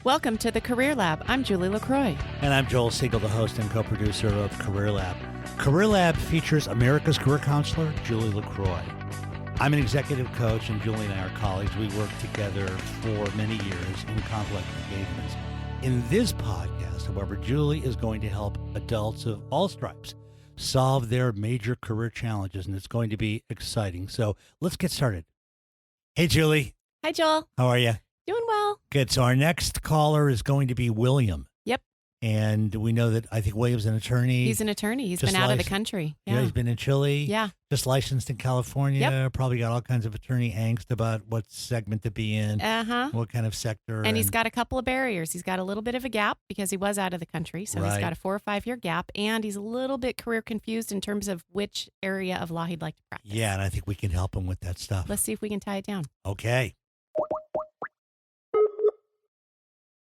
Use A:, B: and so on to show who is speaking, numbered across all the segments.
A: Welcome to the Career Lab. I'm Julie LaCroix.
B: And I'm Joel Siegel, the host and co-producer of CareerLab. CareerLab features America's career counselor, Julie LaCroix. I'm an executive coach, and Julie and I are colleagues. We work together for many years in complex engagements. In this podcast, however, Julie is going to help adults of all stripes solve their major career challenges, and it's going to be exciting. So let's get started. Hey, Julie.
A: Hi, Joel.
B: How are you?
A: Doing well.
B: Good. So our next caller is going to be William.
A: Yep.
B: And we know that I think William's an attorney.
A: He's an attorney. He's been out of the country.
B: Yeah, he's been in Chile.
A: Yeah.
B: Just licensed in California.
A: Yep.
B: Probably got all kinds of attorney angst about what segment to be in. What kind of sector.
A: And he's got a couple of barriers. He's got a little bit of a gap because he was out of the country. So he's got a 4 or 5 year gap. And he's a little bit career confused in terms of which area of law he'd like to practice.
B: Yeah, and I think we can help him with that stuff.
A: Let's see if we can tie it down.
B: Okay.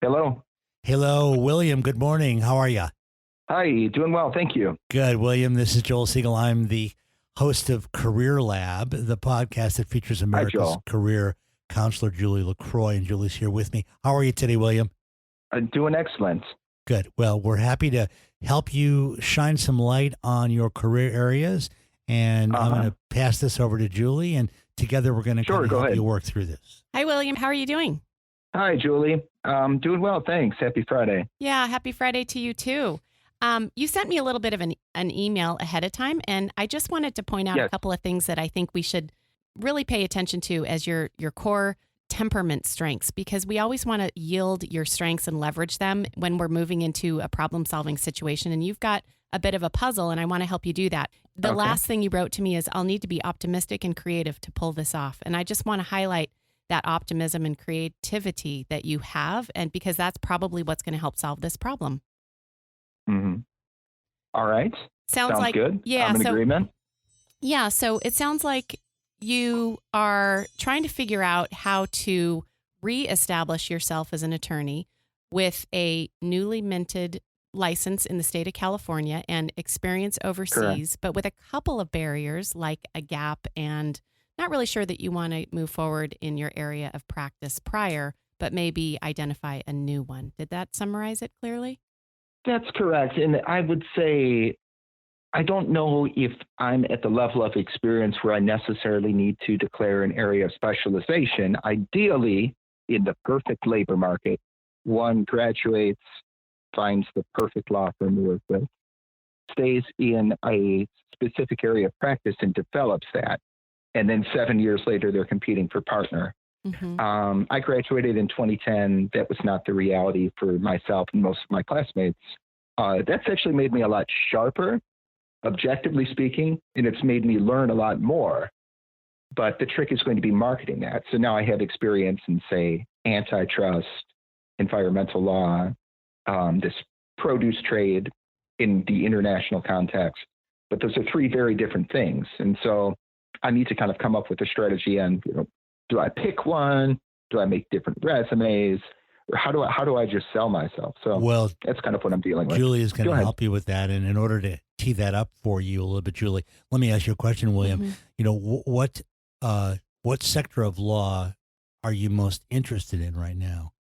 C: Hello.
B: Hello, William. Good morning. How are you?
C: Hi. Doing well. Thank you.
B: Good, William. This is Joel Siegel. I'm the host of CareerLab, the podcast that features America's career counselor, Julie LaCroix, and Julie's here with me. How are you today, William?
C: Doing excellent.
B: Good. Well, we're happy to help you shine some light on your career areas, and I'm going to pass this over to Julie, and together we're going to help you work through this.
A: Hi, William. How are you doing?
C: Hi, Julie. Doing well, thanks. Happy Friday.
A: Yeah, happy Friday to you too. You sent me a little bit of an email ahead of time, and I just wanted to point out a couple of things that I think we should really pay attention to as your core temperament strengths, because we always want to yield your strengths and leverage them when we're moving into a problem-solving situation, and you've got a bit of a puzzle, and I want to help you do that. The last thing you wrote to me is, I'll need to be optimistic and creative to pull this off, and I just want to highlight that optimism and creativity that you have, and because that's probably what's going to help solve this problem.
C: Mm-hmm. All right.
A: Sounds like
C: good.
A: Yeah.
C: I'm in agreement.
A: Yeah. So it sounds like you are trying to figure out how to reestablish yourself as an attorney with a newly minted license in the state of California and experience overseas, but with a couple of barriers like a gap and not really sure that you want to move forward in your area of practice prior, but maybe identify a new one. Did that summarize it clearly?
C: That's correct. And I would say, I don't know if I'm at the level of experience where I necessarily need to declare an area of specialization. Ideally, in the perfect labor market, one graduates, finds the perfect law firm to work with, stays in a specific area of practice and develops that. And then 7 years later, they're competing for partner. Mm-hmm. I graduated in 2010. That was not the reality for myself and most of my classmates. That's actually made me a lot sharper, objectively speaking, and it's made me learn a lot more. But the trick is going to be marketing that. So now I have experience in, say, antitrust, environmental law, this produce trade in the international context. But those are 3 very different things. And so I need to kind of come up with a strategy on, do I pick one? Do I make different resumes? Or how do I just sell myself? So that's kind of what I'm dealing with.
B: Julie is going to help you with that. And in order to tee that up for you a little bit, Julie, let me ask you a question, William. Mm-hmm. What sector of law are you most interested in right now?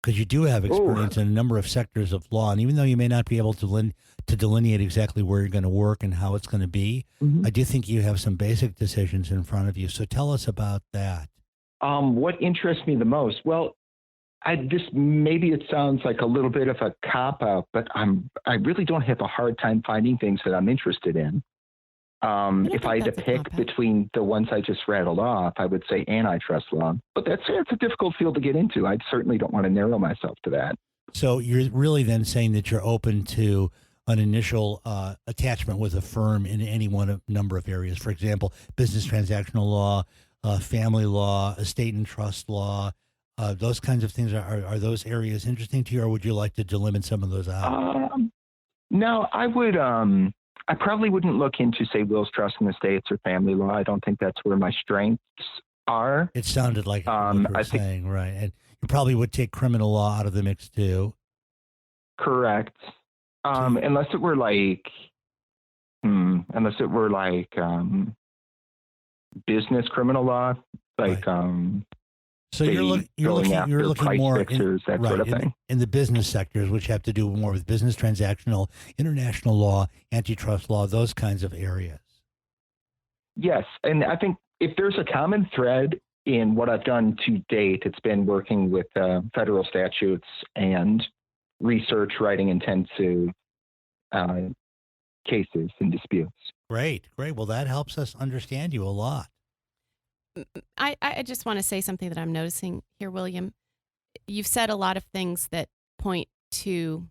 B: Because you do have experience in a number of sectors of law. And even though you may not be able to delineate exactly where you're going to work and how it's going to be, I do think you have some basic decisions in front of you. So tell us about that.
C: What interests me the most? Well, maybe it sounds like a little bit of a cop-out, but I really don't have a hard time finding things that I'm interested in. If I had to pick between the ones I just rattled off, I would say antitrust law. But it's a difficult field to get into. I certainly don't want to narrow myself to that.
B: So you're really then saying that you're open to an initial attachment with a firm in any number of areas. For example, business transactional law, family law, estate and trust law, those kinds of things. Are those areas interesting to you, or would you like to delimit some of those out?
C: No, I would. I probably wouldn't look into, say, wills, trusts, and estates or family law. I don't think that's where my strengths are.
B: It sounded like what you were saying, right? And you probably would take criminal law out of the mix too.
C: Correct. Unless it were like business criminal law, like
B: So you're looking more
C: fixers, that sort of thing.
B: In the business sectors, which have to do more with business transactional, international law, antitrust law, those kinds of areas.
C: Yes, and I think if there's a common thread in what I've done to date, it's been working with federal statutes and research writing intensive cases and disputes.
B: Great. Well, that helps us understand you a lot.
A: I just want to say something that I'm noticing here, William. You've said a lot of things that point to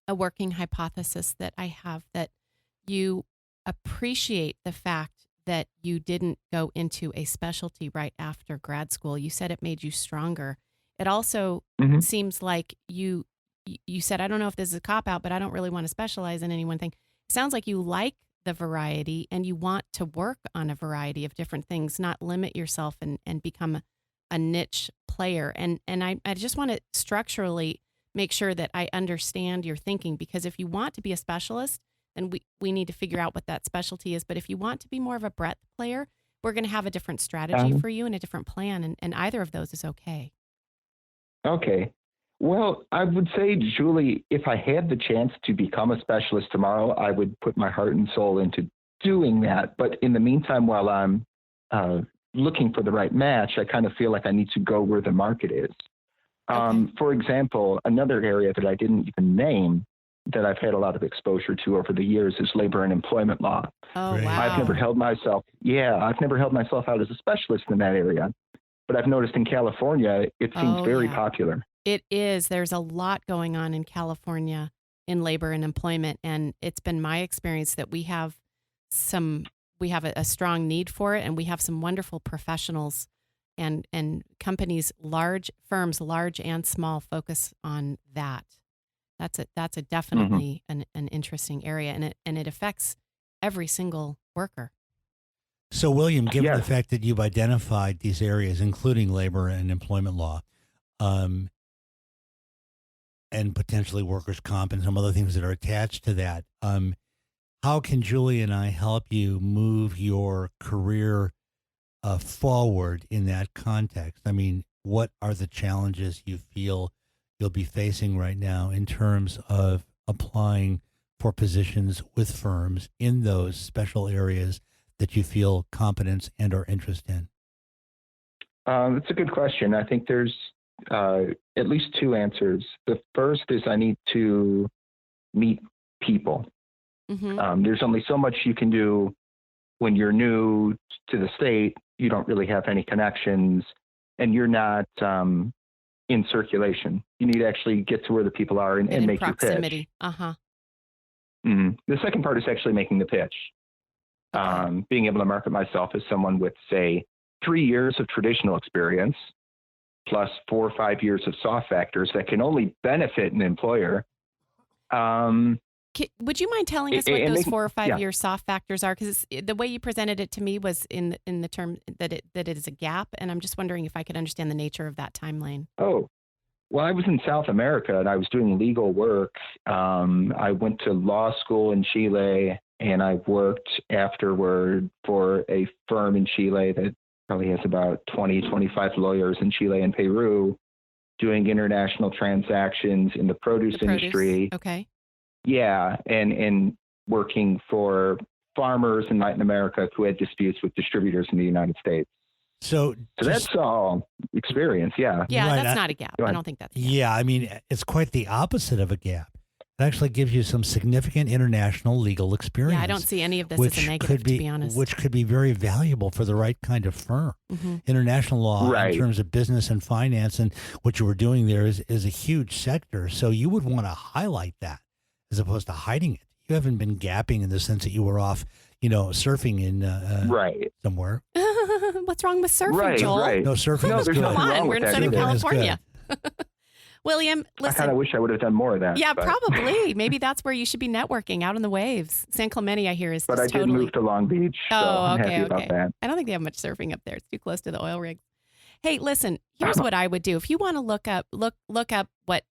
A: a working hypothesis that I have, that you appreciate the fact that you didn't go into a specialty right after grad school. You said it made you stronger. It also seems like you said, I don't know if this is a cop-out, but I don't really want to specialize in any one thing. It sounds like you like the variety and you want to work on a variety of different things, not limit yourself and become a niche player. And I just want to structurally make sure that I understand your thinking, because if you want to be a specialist, then we need to figure out what that specialty is. But if you want to be more of a breadth player, we're going to have a different strategy for you and a different plan. And either of those is okay.
C: Okay. Well, I would say, Julie, if I had the chance to become a specialist tomorrow, I would put my heart and soul into doing that. But in the meantime, while I'm looking for the right match, I kind of feel like I need to go where the market is. For example, another area that I didn't even name that I've had a lot of exposure to over the years is labor and employment law.
A: Oh, wow.
C: I've never held myself out as a specialist in that area. But I've noticed in California, it seems very popular.
A: It is. There's a lot going on in California in labor and employment. And it's been my experience that we have a strong need for it. And we have some wonderful professionals and companies, firms, large and small, focus on that. That's a definitely an interesting area. And it affects every single worker.
B: So, William, given the fact that you've identified these areas, including labor and employment law, and potentially workers' comp and some other things that are attached to that, how can Julie and I help you move your career forward in that context? I mean, what are the challenges you feel you'll be facing right now in terms of applying for positions with firms in those special areas that you feel competence and or interest in?
C: That's a good question. I think there's at least two answers. The first is I need to meet people. There's only so much you can do when you're new to the state. You don't really have any connections and you're not in circulation. You need to actually get to where the people are and make
A: proximity.
C: Your pitch. The second part is actually making the pitch. Being able to market myself as someone with, say, 3 years of traditional experience, plus 4 or 5 years of soft factors that can only benefit an employer.
A: Would you mind telling us what those 4 or 5 year soft factors are? Because the way you presented it to me was in the term that it is a gap, and I'm just wondering if I could understand the nature of that timeline.
C: Oh, well, I was in South America and I was doing legal work. I went to law school in Chile, and I worked afterward for a firm in Chile that probably has about 20, 25 lawyers in Chile and Peru doing international transactions in the produce industry.
A: Okay.
C: Yeah, and working for farmers in Latin America who had disputes with distributors in the United States. So that's all experience, yeah.
A: Yeah,
B: right,
A: that's not a gap. I don't think that's a gap.
B: Yeah, I mean, it's quite the opposite of a gap. It actually gives you some significant international legal experience.
A: Yeah, I don't see any of this as a negative, to be honest.
B: Which could be very valuable for the right kind of firm. International law in terms of business and finance, and what you were doing there is a huge sector. So you would want to highlight that as opposed to hiding it. You haven't been gapping in the sense that you were off, surfing in somewhere.
A: What's wrong with surfing, Joel?
C: Right.
B: No, surfing is good.
C: Come on,
A: we're in Southern California. William, listen.
C: I kind of wish I would have done more of that.
A: Yeah, probably. Maybe that's where you should be networking, out on the waves. San Clemente, I hear, is
C: But I did move to Long Beach, so I'm happy about that.
A: I don't think they have much surfing up there. It's too close to the oil rigs. Hey, listen, here's what I would do. If you want to look up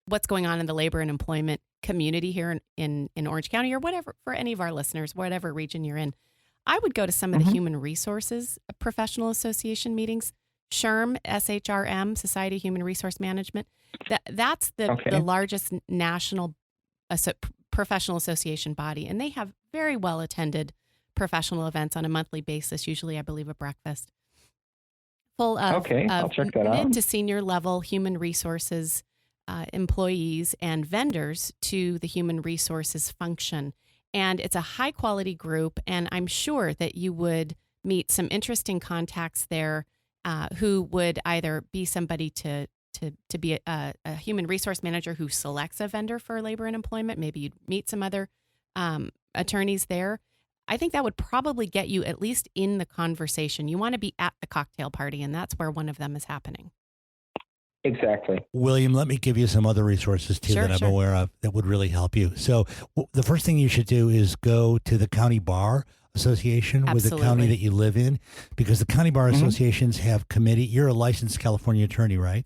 A: what's going on in the labor and employment community here in Orange County, or whatever, for any of our listeners, whatever region you're in, I would go to some of the human resources professional association meetings. SHRM, SHRM, Society of Human Resource Management. That's the largest national professional association body, and they have very well attended professional events on a monthly basis, usually I believe a breakfast, full of,
C: I'll check that out.
A: Mid to senior level human resources employees and vendors to the human resources function. And it's a high quality group, and I'm sure that you would meet some interesting contacts there who would either be somebody to be a human resource manager who selects a vendor for labor and employment. Maybe you'd meet some other attorneys there. I think that would probably get you at least in the conversation. You want to be at the cocktail party, and that's where one of them is happening.
C: Exactly.
B: William, let me give you some other resources too that I'm aware of that would really help you. So the first thing you should do is go to the county bar association with the county that you live in, because the county bar associations have committee. You're a licensed California attorney, right?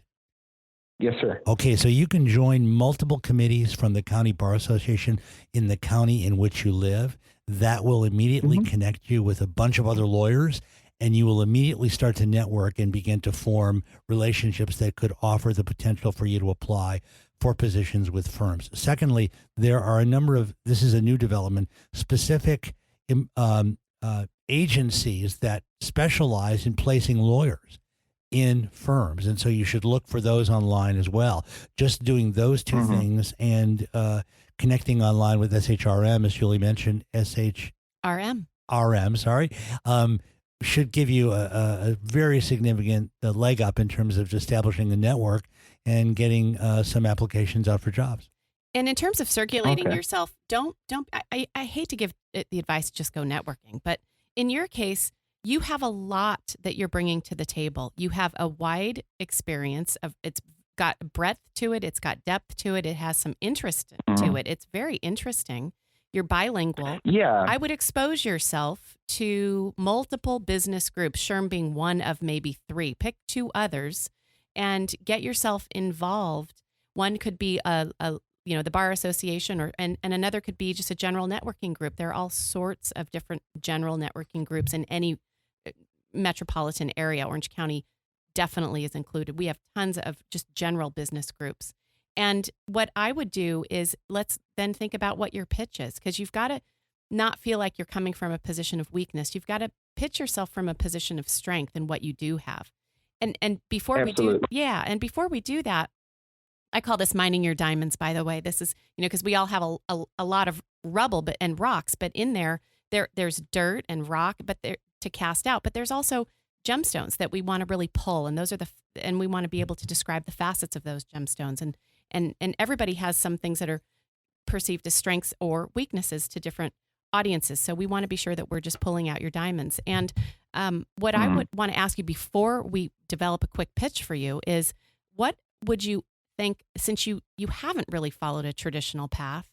C: Yes, sir.
B: Okay, so you can join multiple committees from the county bar association in the county in which you live. That will immediately connect you with a bunch of other lawyers, and you will immediately start to network and begin to form relationships that could offer the potential for you to apply for positions with firms. Secondly, there are a number of, this is a new development, specific agencies that specialize in placing lawyers in firms. And so you should look for those online as well. Just doing those two things and connecting online with SHRM, as Julie mentioned, SHRM, should give you a very significant leg up in terms of establishing a network and getting some applications out for jobs.
A: And in terms of circulating yourself, I hate to give the advice, just go networking. But in your case, you have a lot that you're bringing to the table. You have a wide experience of, it's got breadth to it. It's got depth to it. It has some interest to it. It's very interesting. You're bilingual.
C: Yeah.
A: I would expose yourself to multiple business groups, SHRM being one of maybe 3. Pick 2 others and get yourself involved. One could be the bar association, and another could be just a general networking group. There are all sorts of different general networking groups in any metropolitan area. Orange County definitely is included. We have tons of just general business groups. And what I would do is let's then think about what your pitch is, because you've got to not feel like you're coming from a position of weakness. You've got to pitch yourself from a position of strength in what you do have. And before before we do that, I call this mining your diamonds, by the way. This is, because we all have a lot of rubble and rocks, but in there's dirt and rock, but they're to cast out. But there's also gemstones that we want to really pull, and those are and we want to be able to describe the facets of those gemstones. And everybody has some things that are perceived as strengths or weaknesses to different audiences. So we want to be sure that we're just pulling out your diamonds. And what I would want to ask you before we develop a quick pitch for you is, what would you think, since you haven't really followed a traditional path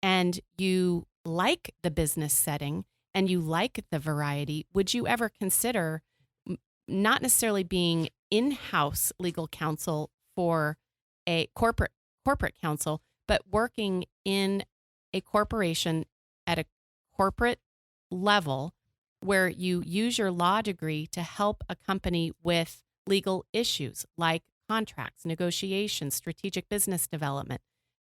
A: and you like the business setting and you like the variety, would you ever consider not necessarily being in-house legal counsel for a corporate counsel, but working in a corporation at a corporate level where you use your law degree to help a company with legal issues like contracts, negotiations, strategic business development,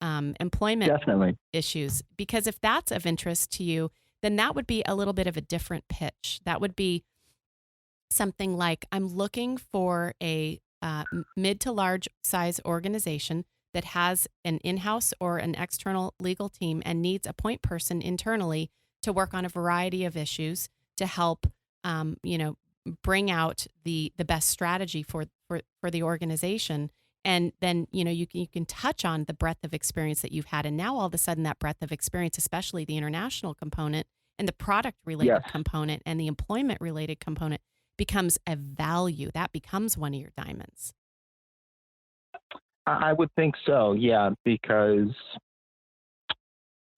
A: employment issues? Because if that's of interest to you, then that would be a little bit of a different pitch. That would be something like, I'm looking for a mid to large size organization that has an in-house or an external legal team and needs a point person internally to work on a variety of issues to help, bring out the best strategy for the organization. And then, you can touch on the breadth of experience that you've had. And now all of a sudden that breadth of experience, especially the international component and the product related component and the employment related component, becomes a value. That becomes one of your diamonds.
C: I would think so, yeah, because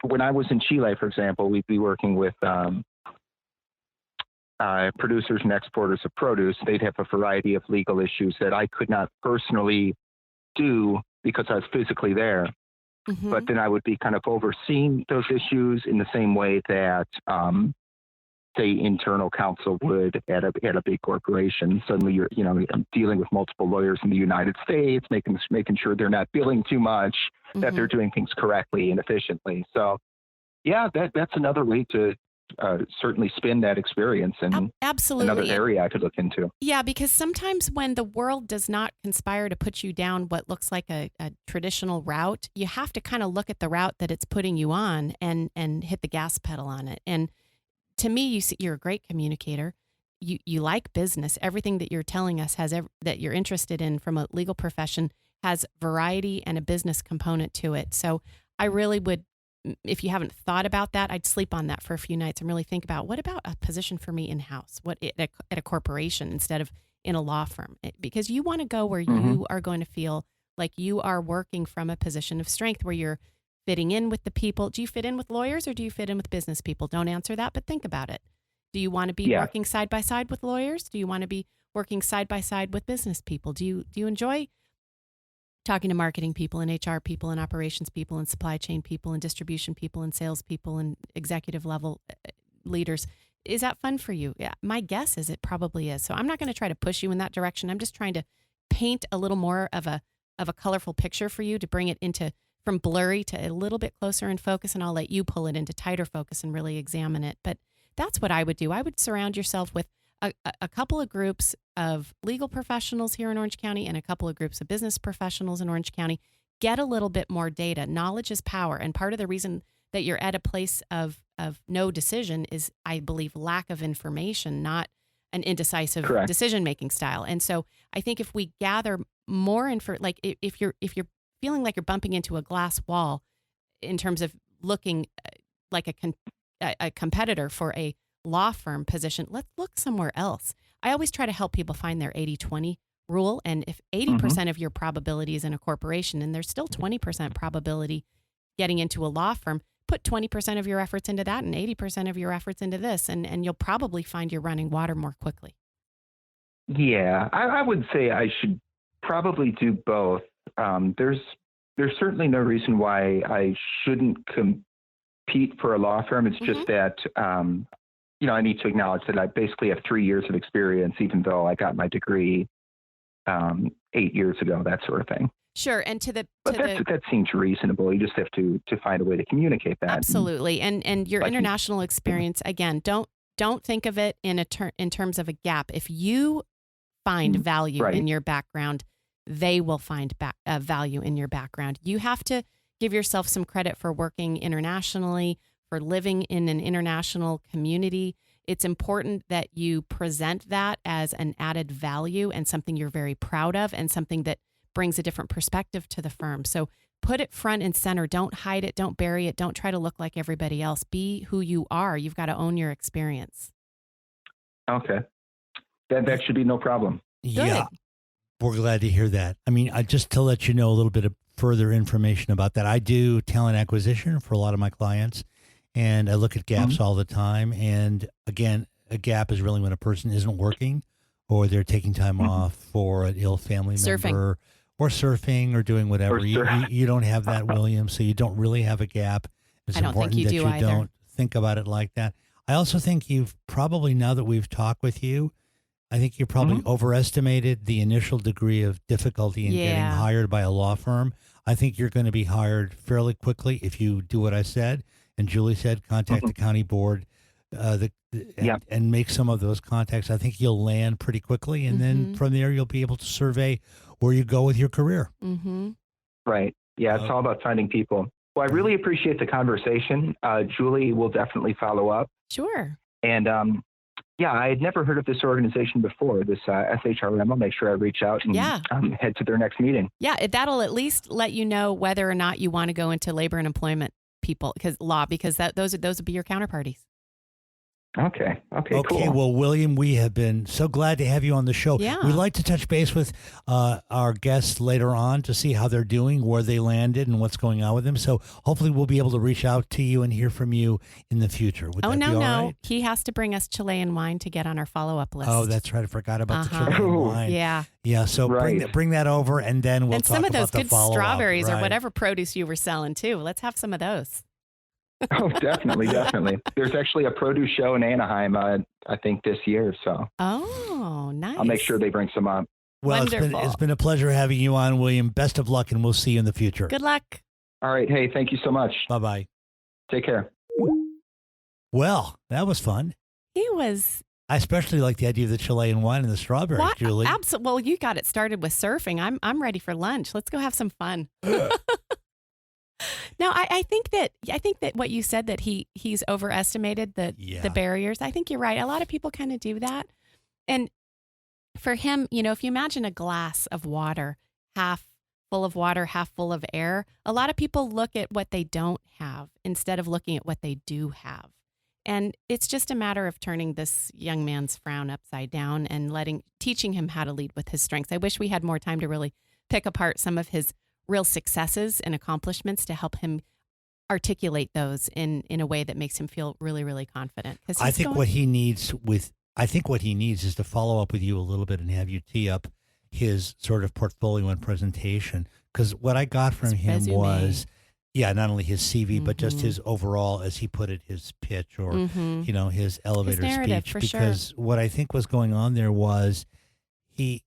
C: when I was in Chile, for example, we'd be working with producers and exporters of produce. They'd have a variety of legal issues that I could not personally do because I was physically there. But then I would be kind of overseeing those issues in the same way that say internal counsel would at a big corporation. Suddenly you're dealing with multiple lawyers in the United States, making sure they're not billing too much, that they're doing things correctly and efficiently. So yeah, that's another way to certainly spin that experience, and
A: absolutely
C: another area I could look into.
A: Yeah, because sometimes when the world does not conspire to put you down what looks like a traditional route, you have to kind of look at the route that it's putting you on and hit the gas pedal on it. And to me, you're a great communicator. You like business. Everything that you're telling us that you're interested in from a legal profession has variety and a business component to it. So I really would, if you haven't thought about that, I'd sleep on that for a few nights and really think about, what about a position for me in-house, at a corporation instead of in a law firm? Because you want to go where you are going to feel like you are working from a position of strength, where you're fitting in with the people. Do you fit in with lawyers or do you fit in with business people? Don't answer that, but think about it. Do you want to be working side by side with lawyers? Do you want to be working side by side with business people? Do you enjoy talking to marketing people and HR people and operations people and supply chain people and distribution people and sales people and executive level leaders? Is that fun for you? Yeah, my guess is it probably is. So I'm not going to try to push you in that direction. I'm just trying to paint a little more of a colorful picture for you, to bring it into from blurry to a little bit closer in focus, and I'll let you pull it into tighter focus and really examine it. But that's what I would do. I would surround yourself with a couple of groups of legal professionals here in Orange County and a couple of groups of business professionals in Orange County. Get a little bit more data. Knowledge is power. And part of the reason that you're at a place of no decision is, I believe, lack of information, not an indecisive decision-making style. And so I think if we gather more like if you're feeling like you're bumping into a glass wall in terms of looking like a competitor for a law firm position, let's look somewhere else. I always try to help people find their 80-20 rule. And if 80% of your probability is in a corporation and there's still 20% probability getting into a law firm, put 20% of your efforts into that and 80% of your efforts into this, and you'll probably find you're running water more quickly.
C: Yeah, I would say I should probably do both. There's certainly no reason why I shouldn't compete for a law firm. It's just that, I need to acknowledge that I basically have 3 years of experience, even though I got my degree 8 years ago, that sort of thing.
A: Sure. And
C: that seems reasonable. You just have to find a way to communicate that.
A: Absolutely. And your international experience, again, don't think of it in terms of a gap. If you find value in your background, they will find value in your background. You have to give yourself some credit for working internationally, for living in an international community. It's important that you present that as an added value and something you're very proud of and something that brings a different perspective to the firm. So put it front and center. Don't hide it. Don't bury it. Don't try to look like everybody else. Be who you are. You've got to own your experience.
C: Okay. That should be no problem.
B: Yeah. We're glad to hear that. I mean, just to let you know a little bit of further information about that, I do talent acquisition for a lot of my clients, and I look at gaps all the time. And again, a gap is really when a person isn't working or they're taking time off for an ill family member or surfing or doing whatever. You don't have that, William, so you don't really have a gap. It's important that you don't think about it like that. I also think you've probably, now that we've talked with you, I think you probably overestimated the initial degree of difficulty in getting hired by a law firm. I think you're going to be hired fairly quickly if you do what I said. And Julie said, contact the county board and make some of those contacts. I think you'll land pretty quickly. And then from there, you'll be able to survey where you go with your career.
C: Right. Yeah, it's all about finding people. Well, I really appreciate the conversation. Julie will definitely follow up.
A: Sure.
C: And I had never heard of this organization before, this SHRM. I'll make sure I reach out and head to their next meeting. Yeah,
A: that'll at least let you know whether or not you want to go into labor and employment because those would be your counterparties.
C: Okay, cool.
B: Well, William, we have been so glad to have you on the show.
A: Yeah.
B: We'd like to touch base with our guests later on to see how they're doing, where they landed, and what's going on with them. So hopefully we'll be able to reach out to you and hear from you in the future. Would that be all right?
A: He has to bring us Chilean wine to get on our follow-up list.
B: Oh, that's right. I forgot about the Chilean wine.
A: Yeah,
B: so bring that over, and then we'll talk about the follow-up.
A: And some of those good strawberries or whatever produce you were selling, too. Let's have some of those.
C: Oh, definitely, definitely. There's actually a produce show in Anaheim, I think this year. So,
A: oh, nice.
C: I'll make sure they bring some up.
B: Well, it's been a pleasure having you on, William. Best of luck, and we'll see you in the future.
A: Good luck.
C: All right. Hey, thank you so much.
B: Bye-bye.
C: Take care.
B: Well, that was fun.
A: He was.
B: I especially like the idea of the Chilean wine and the strawberries, Julie.
A: Absolutely. Well, you got it started with surfing. I'm ready for lunch. Let's go have some fun. No, I think that what you said, that he's overestimated the barriers. I think you're right. A lot of people kind of do that. And for him, if you imagine a glass of water, half full of water, half full of air, a lot of people look at what they don't have instead of looking at what they do have. And it's just a matter of turning this young man's frown upside down and teaching him how to lead with his strengths. I wish we had more time to really pick apart some of his real successes and accomplishments to help him articulate those in a way that makes him feel really, really confident.
B: I think what he needs is to follow up with you a little bit and have you tee up his sort of portfolio and presentation. Because what I got from him was, not only his CV, but just his overall, as he put it, his pitch or, his elevator speech. Because what I think was going on there was he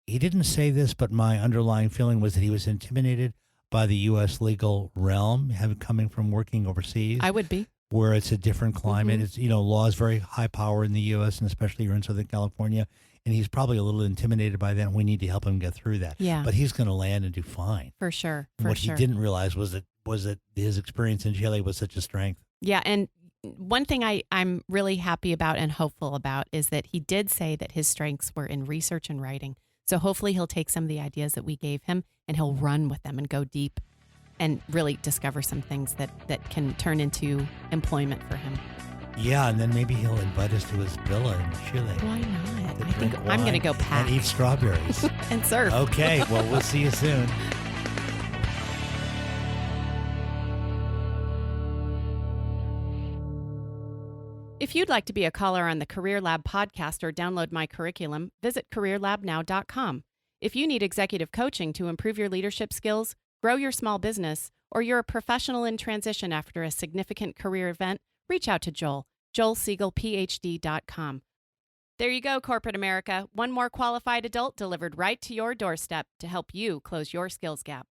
B: didn't say this, but my underlying feeling was that he was intimidated by the U.S. legal realm, coming from working overseas.
A: I would be.
B: Where it's a different climate. It's, law is very high power in the U.S., and especially here in Southern California. And he's probably a little intimidated by that, and we need to help him get through that.
A: Yeah.
B: But he's going to land and do fine.
A: For sure.
B: He didn't realize was that his experience in Chile was such a strength.
A: Yeah, and one thing I'm really happy about and hopeful about is that he did say that his strengths were in research and writing. So hopefully he'll take some of the ideas that we gave him and he'll run with them and go deep and really discover some things that can turn into employment for him.
B: Yeah, and then maybe he'll invite us to his villa in Chile.
A: Why not? I think I'm going to go pack.
B: And eat strawberries.
A: And surf.
B: Okay, well, we'll see you soon.
A: If you'd like to be a caller on the CareerLab podcast or download my curriculum, visit CareerLabNow.com. If you need executive coaching to improve your leadership skills, grow your small business, or you're a professional in transition after a significant career event, reach out to Joel, joelsiegelphd.com. There you go, corporate America. One more qualified adult delivered right to your doorstep to help you close your skills gap.